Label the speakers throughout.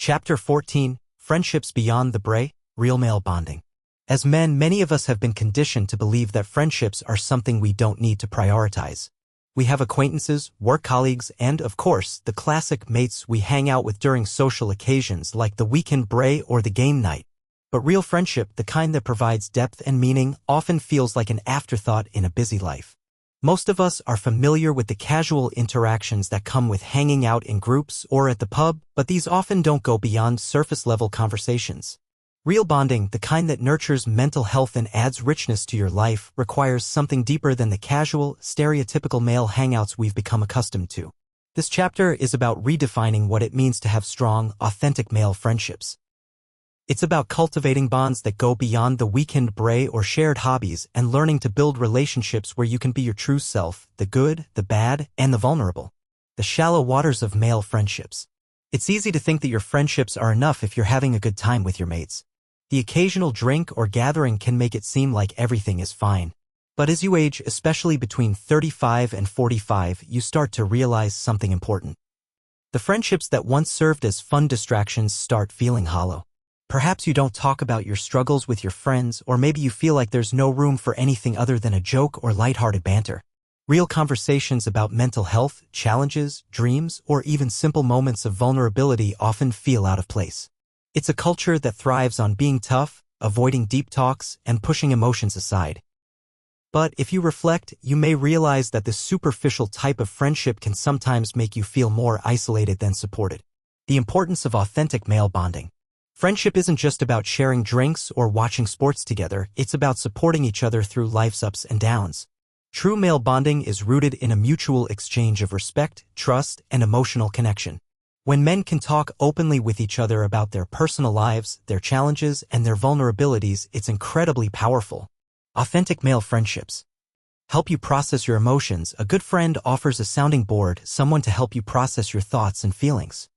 Speaker 1: Chapter 14, Friendships Beyond the Braai, Real Male Bonding. As men, many of us have been conditioned to believe that friendships are something we don't need to prioritize. We have acquaintances, work colleagues, and, of course, the classic mates we hang out with during social occasions like the weekend braai or the game night. But real friendship, the kind that provides depth and meaning, often feels like an afterthought in a busy life. Most of us are familiar with the casual interactions that come with hanging out in groups or at the pub, but these often don't go beyond surface-level conversations. Real bonding, the kind that nurtures mental health and adds richness to your life, requires something deeper than the casual, stereotypical male hangouts we've become accustomed to. This chapter is about redefining what it means to have strong, authentic male friendships. It's about cultivating bonds that go beyond the weekend braai or shared hobbies and learning to build relationships where you can be your true self, the good, the bad, and the vulnerable. The shallow waters of male friendships. It's easy to think that your friendships are enough if you're having a good time with your mates. The occasional drink or gathering can make it seem like everything is fine. But as you age, especially between 35 and 45, you start to realize something important. The friendships that once served as fun distractions start feeling hollow. Perhaps you don't talk about your struggles with your friends, or maybe you feel like there's no room for anything other than a joke or lighthearted banter. Real conversations about mental health, challenges, dreams, or even simple moments of vulnerability often feel out of place. It's a culture that thrives on being tough, avoiding deep talks, and pushing emotions aside. But if you reflect, you may realize that this superficial type of friendship can sometimes make you feel more isolated than supported. The importance of authentic male bonding. Friendship isn't just about sharing drinks or watching sports together, it's about supporting each other through life's ups and downs. True male bonding is rooted in a mutual exchange of respect, trust, and emotional connection. When men can talk openly with each other about their personal lives, their challenges, and their vulnerabilities, it's incredibly powerful. Authentic male friendships. Help you process your emotions. A good friend offers a sounding board, someone to help you process your thoughts and feelings.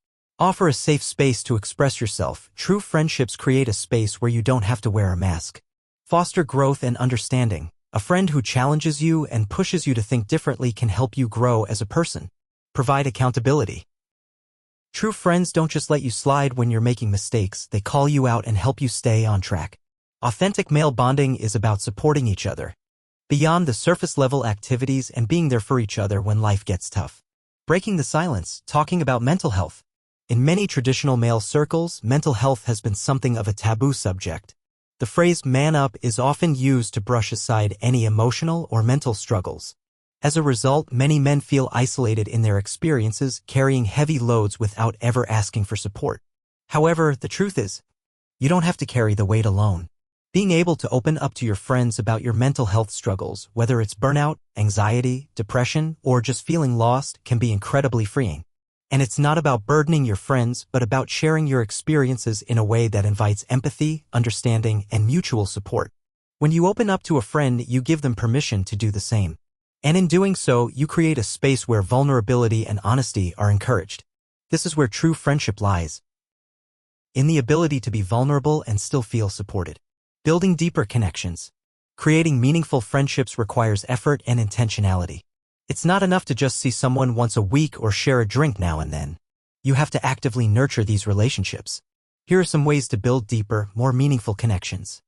Speaker 1: Offer a safe space to express yourself. True friendships create a space where you don't have to wear a mask. Foster growth and understanding. A friend who challenges you and pushes you to think differently can help you grow as a person. Provide accountability. True friends don't just let you slide when you're making mistakes, they call you out and help you stay on track. Authentic male bonding is about supporting each other beyond the surface-level activities and being there for each other when life gets tough. Breaking the silence, talking about mental health. In many traditional male circles, mental health has been something of a taboo subject. The phrase "man up" is often used to brush aside any emotional or mental struggles. As a result, many men feel isolated in their experiences, carrying heavy loads without ever asking for support. However, the truth is, you don't have to carry the weight alone. Being able to open up to your friends about your mental health struggles, whether it's burnout, anxiety, depression, or just feeling lost, can be incredibly freeing. And it's not about burdening your friends, but about sharing your experiences in a way that invites empathy, understanding, and mutual support. When you open up to a friend, you give them permission to do the same. And in doing so, you create a space where vulnerability and honesty are encouraged. This is where true friendship lies. In the ability to be vulnerable and still feel supported. Building deeper connections. Creating meaningful friendships requires effort and intentionality. It's not enough to just see someone once a week or share a drink now and then. You have to actively nurture these relationships. Here are some ways to build deeper, more meaningful connections.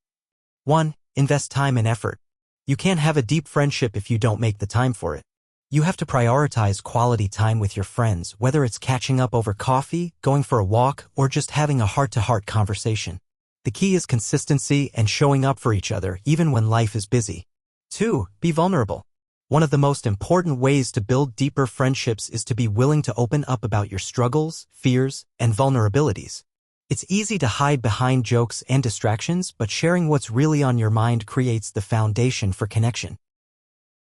Speaker 1: 1. Invest time and effort. You can't have a deep friendship if you don't make the time for it. You have to prioritize quality time with your friends, whether it's catching up over coffee, going for a walk, or just having a heart-to-heart conversation. The key is consistency and showing up for each other, even when life is busy. 2. Be vulnerable. One of the most important ways to build deeper friendships is to be willing to open up about your struggles, fears, and vulnerabilities. It's easy to hide behind jokes and distractions, but sharing what's really on your mind creates the foundation for connection.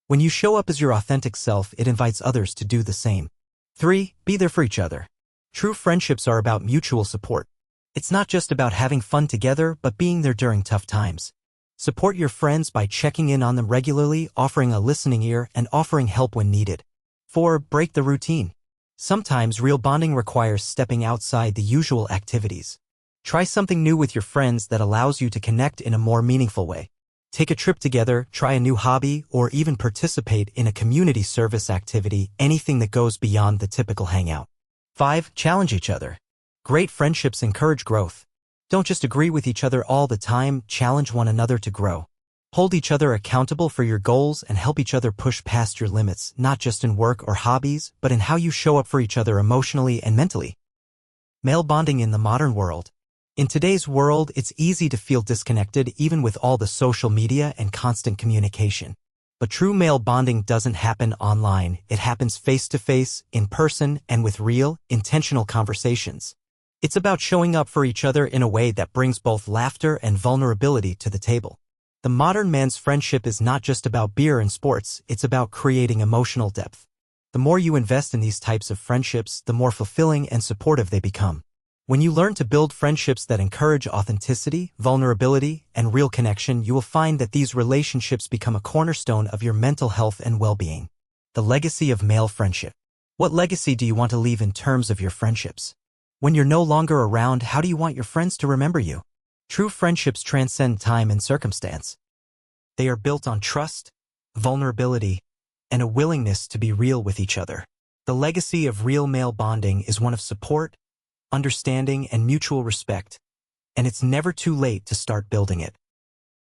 Speaker 1: When you show up as your authentic self, it invites others to do the same. 3. Be there for each other. True friendships are about mutual support. It's not just about having fun together, but being there during tough times. Support your friends by checking in on them regularly, offering a listening ear, and offering help when needed. 4. Break the routine. Sometimes real bonding requires stepping outside the usual activities. Try something new with your friends that allows you to connect in a more meaningful way. Take a trip together, try a new hobby, or even participate in a community service activity, anything that goes beyond the typical hangout. 5. Challenge each other. Great friendships encourage growth. Don't just agree with each other all the time, challenge one another to grow. Hold each other accountable for your goals and help each other push past your limits, not just in work or hobbies, but in how you show up for each other emotionally and mentally. Male bonding in the modern world. In today's world, it's easy to feel disconnected even with all the social media and constant communication. But true male bonding doesn't happen online. It happens face-to-face, in person, and with real, intentional conversations. It's about showing up for each other in a way that brings both laughter and vulnerability to the table. The modern man's friendship is not just about beer and sports, it's about creating emotional depth. The more you invest in these types of friendships, the more fulfilling and supportive they become. When you learn to build friendships that encourage authenticity, vulnerability, and real connection, you will find that these relationships become a cornerstone of your mental health and well-being. The legacy of male friendship. What legacy do you want to leave in terms of your friendships? When you're no longer around, how do you want your friends to remember you? True friendships transcend time and circumstance. They are built on trust, vulnerability, and a willingness to be real with each other. The legacy of real male bonding is one of support, understanding, and mutual respect, and it's never too late to start building it.